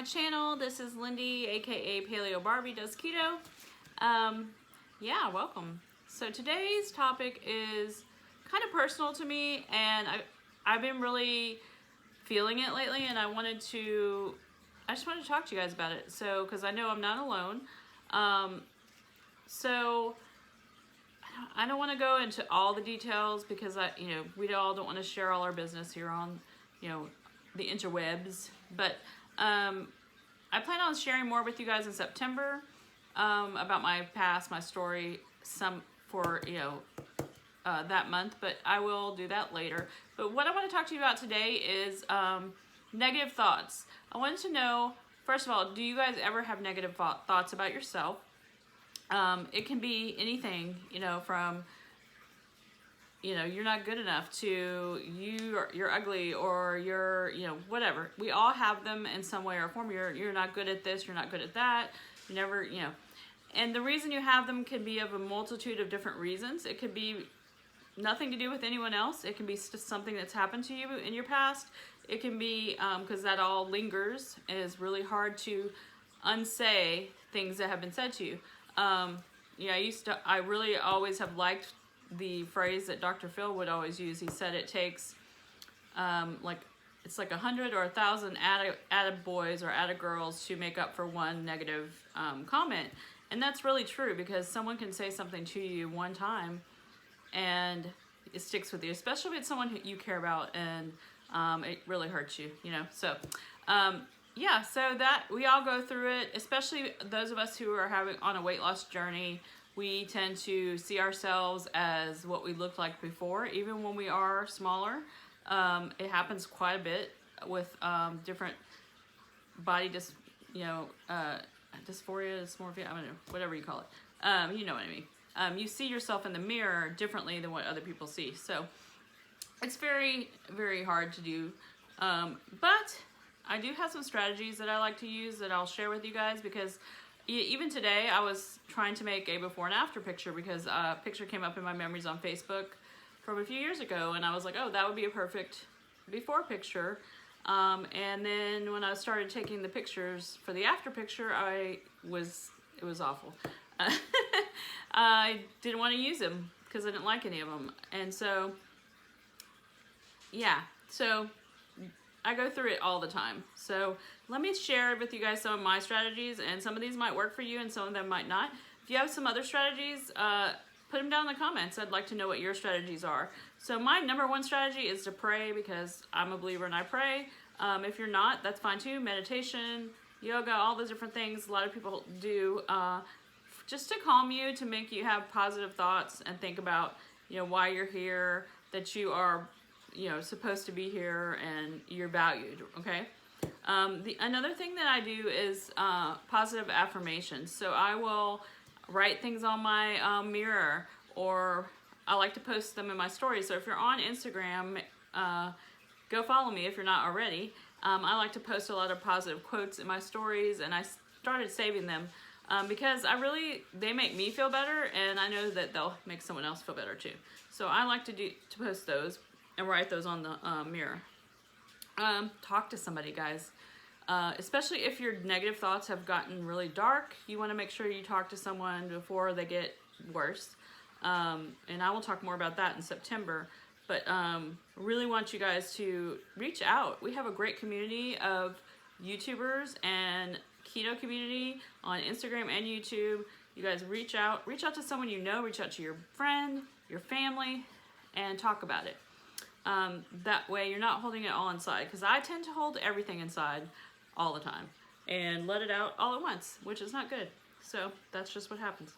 my channel. This is Lindy, aka Paleobarbie Does Keto. Yeah, welcome. So today's topic is kind of personal to me, and I've been really feeling it lately, and I just wanted to talk to you guys about it. So, because I know I'm not alone. So I don't want to go into all the details because we all don't want to share all our business here on, the interwebs. But I plan on sharing more with you guys in September about my past, my story, that month. But I will do that later. But what I want to talk to you about today is negative thoughts. I wanted to know, first of all, do you guys ever have negative thoughts about yourself? It can be anything, from, you're not good enough to you're ugly, or you're, whatever. We all have them in some way or form. You're not good at this, you're not good at that. You never, and the reason you have them can be of a multitude of different reasons. It could be nothing to do with anyone else. It can be just something that's happened to you in your past. It can be, because that all lingers, and it's really hard to unsay things that have been said to you. I really always have liked the phrase that Dr. Phil would always use. He said it takes, it's like 100 or 1,000 attaboys or attagirls to make up for one negative comment. And that's really true, because someone can say something to you one time and it sticks with you, especially if it's someone who you care about, and it really hurts you, So, yeah, so that we all go through it, especially those of us who are on a weight loss journey. We tend to see ourselves as what we looked like before, even when we are smaller. It happens quite a bit with different body dysphoria, dysmorphia, I don't know, whatever you call it. You know what I mean. You see yourself in the mirror differently than what other people see. So it's very, very hard to do. But I do have some strategies that I like to use that I'll share with you guys, because even today I was trying to make a before and after picture, because a picture came up in my memories on Facebook from a few years ago, and I was like, oh, that would be a perfect before picture. And then when I started taking the pictures for the after picture, it was awful. I didn't want to use them because I didn't like any of them. And so, yeah, so I go through it all the time. So let me share with you guys some of my strategies, and some of these might work for you and some of them might not. If you have some other strategies, put them down in the comments. I'd like to know what your strategies are. So my number one strategy is to pray, because I'm a believer and I pray. If you're not, that's fine too. Meditation, yoga, all those different things a lot of people do, just to calm you, to make you have positive thoughts and think about, why you're here, that you are supposed to be here, and you're valued, okay? Another thing that I do is positive affirmations. So I will write things on my mirror, or I like to post them in my stories. So if you're on Instagram, go follow me if you're not already. I like to post a lot of positive quotes in my stories, and I started saving them because they make me feel better, and I know that they'll make someone else feel better too. So I like to post those and write those on the mirror. Talk to somebody, guys. Especially if your negative thoughts have gotten really dark, you want to make sure you talk to someone before they get worse. And I will talk more about that in September. But really want you guys to reach out. We have a great community of YouTubers and keto community on Instagram and YouTube. You guys reach out to someone reach out to your friend, your family, and talk about it. That way you're not holding it all inside, because I tend to hold everything inside all the time and let it out all at once, which is not good. So that's just what happens.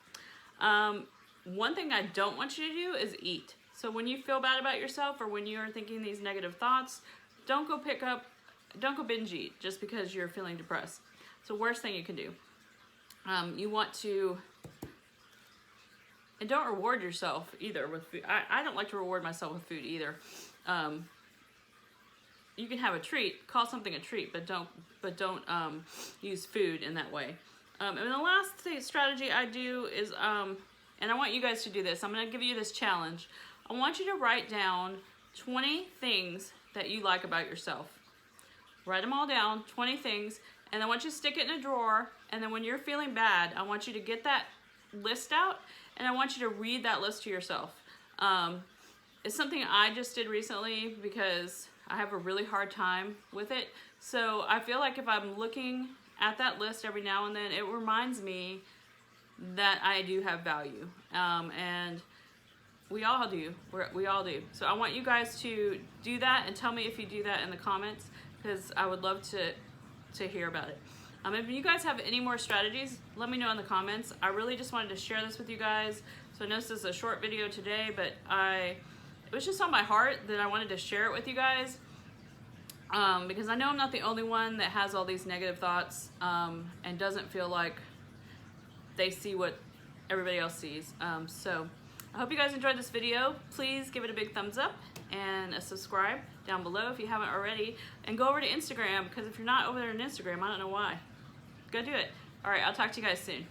One thing I don't want you to do is eat. So when you feel bad about yourself, or when you're thinking these negative thoughts, don't go binge eat just because you're feeling depressed. It's the worst thing you can do. You want to, and don't reward yourself either with food. I don't like to reward myself with food either. You can have a treat, call something a treat, but don't use food in that way. And the last strategy I do is, and I want you guys to do this. I'm going to give you this challenge. I want you to write down 20 things that you like about yourself. Write them all down, 20 things, and I want you to stick it in a drawer, and then when you're feeling bad, I want you to get that list out, and I want you to read that list to yourself. It's something I just did recently because I have a really hard time with it. So I feel like if I'm looking at that list every now and then, it reminds me that I do have value. And we all do. We all do. So I want you guys to do that and tell me if you do that in the comments, because I would love to hear about it. If you guys have any more strategies, let me know in the comments. I really just wanted to share this with you guys. So I know this is a short video today, but it was just on my heart that I wanted to share it with you guys. Because I know I'm not the only one that has all these negative thoughts and doesn't feel like they see what everybody else sees. So I hope you guys enjoyed this video. Please give it a big thumbs up and a subscribe down below if you haven't already. And go over to Instagram, because if you're not over there on Instagram, I don't know why. Go do it. All right, I'll talk to you guys soon.